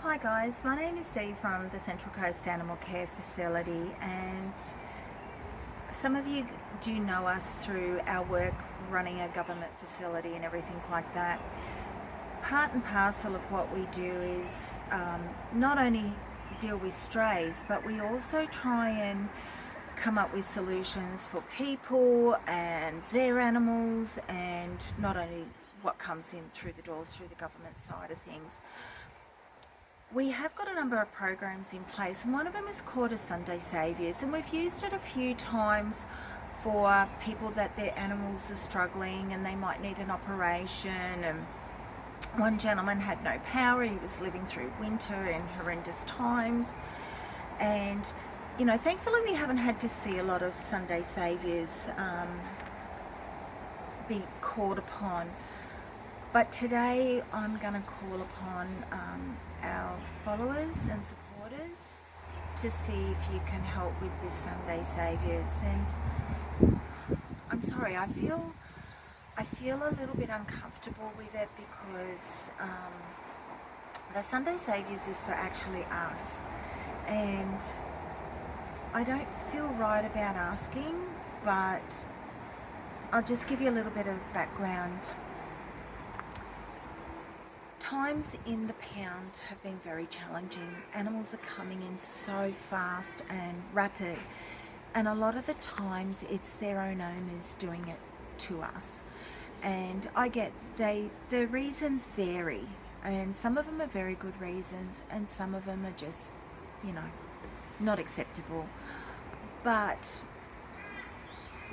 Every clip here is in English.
Hi guys, my name is Dee from the Central Coast Animal Care Facility, and some of you do know us through our work running a government facility and everything like that. Part and parcel of what we do is not only deal with strays, but we also try and come up with solutions for people and their animals, and not only what comes in through the doors through the government side of things. We have got a number of programs in place, and one of them is called a Sunday Saviours, and we've used it a few times for people that their animals are struggling and they might need an operation. And one gentleman had no power, he was living through winter and horrendous times, and thankfully we haven't had to see a lot of Sunday Saviours be called upon. But today I'm going to call upon our followers and supporters to see if you can help with this Sunday Saviours. And I'm sorry, I feel a little bit uncomfortable with it because the Sunday Saviours is for actually us, and I don't feel right about asking, but I'll just give you a little bit of background. Times in the pound have been very challenging. Animals are coming in so fast and rapid, and a lot of the times it's their own owners doing it to us. And I get the reasons vary, and some of them are very good reasons and some of them are just not acceptable. But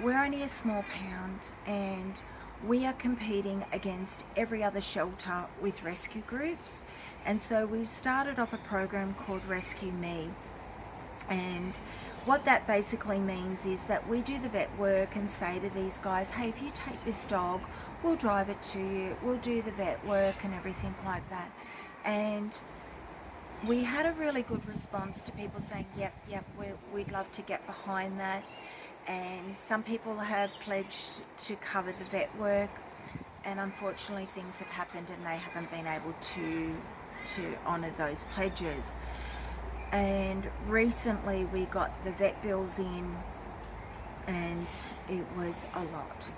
we're only a small pound, and we are competing against every other shelter with rescue groups. And so we started off a program called Rescue Me. And what that basically means is that we do the vet work and say to these guys, hey, if you take this dog, we'll drive it to you, we'll do the vet work and everything like that. And we had a really good response to people saying, yep, we'd love to get behind that. And some people have pledged to cover the vet work, and unfortunately things have happened and they haven't been able to honour those pledges. And recently we got the vet bills in, and it was a lot.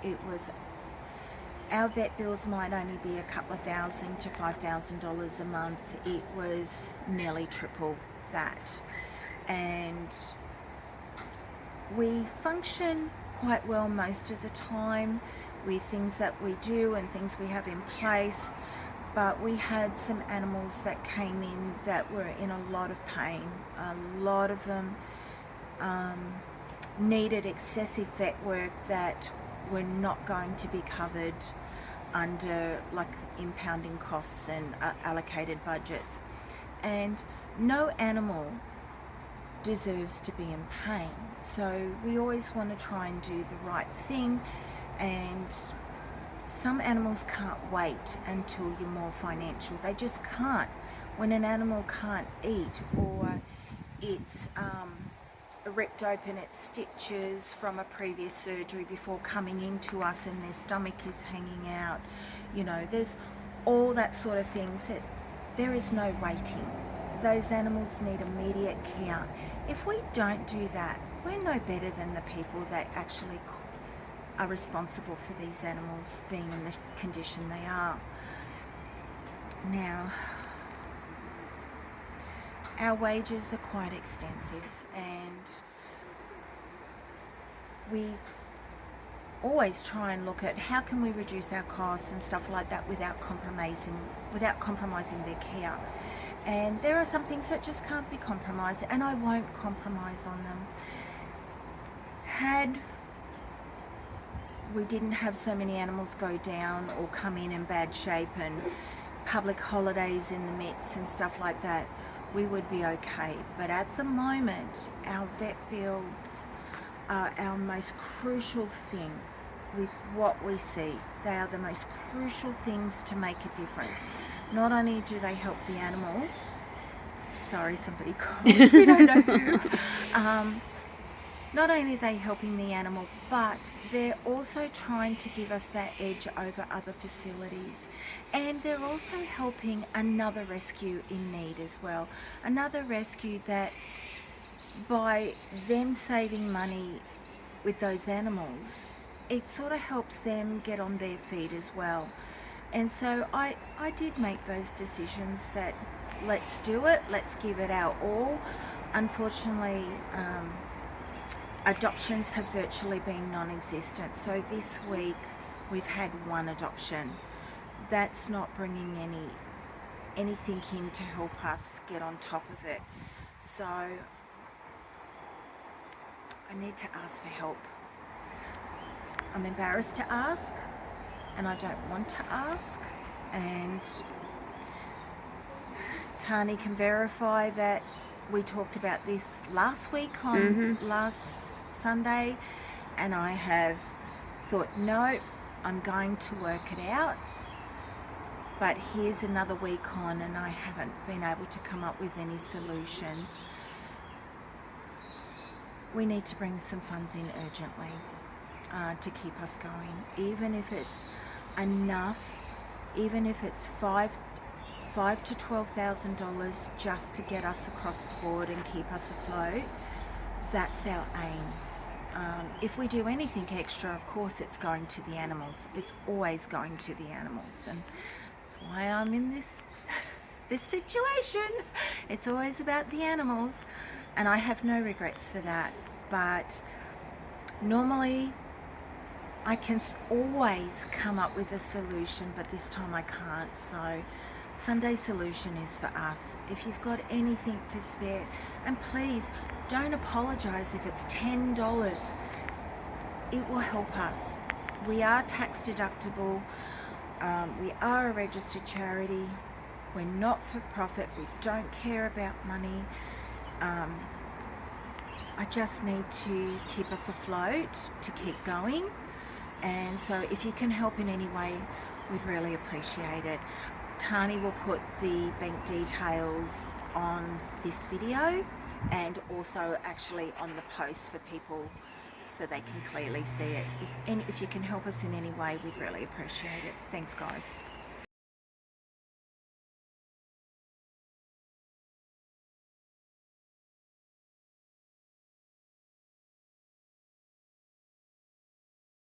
Our vet bills might only be a couple of $1,000 to $5,000 a month. It was nearly triple that. And we function quite well most of the time with things that we do and things we have in place, but we had some animals that came in that were in a lot of pain. A lot of them needed excessive vet work that were not going to be covered under impounding costs and allocated budgets. And no animal deserves to be in pain, so we always want to try and do the right thing. And some animals can't wait until you're more financial. They just can't. When an animal can't eat, or it's ripped open its stitches from a previous surgery before coming into us and their stomach is hanging out, there's all that sort of things. That there is no waiting. Those animals need immediate care. If we don't do that, we're no better than the people that actually are responsible for these animals being in the condition they are. Now, our wages are quite extensive, and we always try and look at how can we reduce our costs and stuff like that without compromising their care. And there are some things that just can't be compromised, and I won't compromise on them. Had we didn't have so many animals go down or come in bad shape and public holidays in the midst and stuff like that, we would be okay. But at the moment, our vet bills are our most crucial thing with what we see. They are the most crucial things to make a difference. Not only do they help the animal, sorry, somebody called, we don't know who, not only are they helping the animal, but they're also trying to give us that edge over other facilities. And they're also helping another rescue in need as well. Another rescue that, by them saving money with those animals, it sort of helps them get on their feet as well. And so I did make those decisions that let's do it, let's give it our all. Unfortunately, adoptions have virtually been non-existent. So this week we've had one adoption. That's not bringing anything in to help us get on top of it. So I need to ask for help. I'm embarrassed to ask, and I don't want to ask. And Tani can verify that we talked about this last week on last Sunday, and I have thought, no, I'm going to work it out. But here's another week on, and I haven't been able to come up with any solutions. We need to bring some funds in urgently to keep us going, even if it's enough, even if it's $5,000 to $12,000 just to get us across the board and keep us afloat. That's our aim. If we do anything extra, of course it's going to the animals. It's always going to the animals, and that's why I'm in this situation. It's always about the animals, and I have no regrets for that. But normally I can always come up with a solution, but this time I can't. So Sunday's solution is for us. If you've got anything to spare, and please don't apologize if it's $10. It will help us. We are tax deductible. We are a registered charity. We're not for profit. We don't care about money. I just need to keep us afloat, to keep going. And so if you can help in any way, we'd really appreciate it. Tani will put the bank details on this video, and also actually on the post for people so they can clearly see it. If you can help us in any way, we'd really appreciate it. Thanks, guys.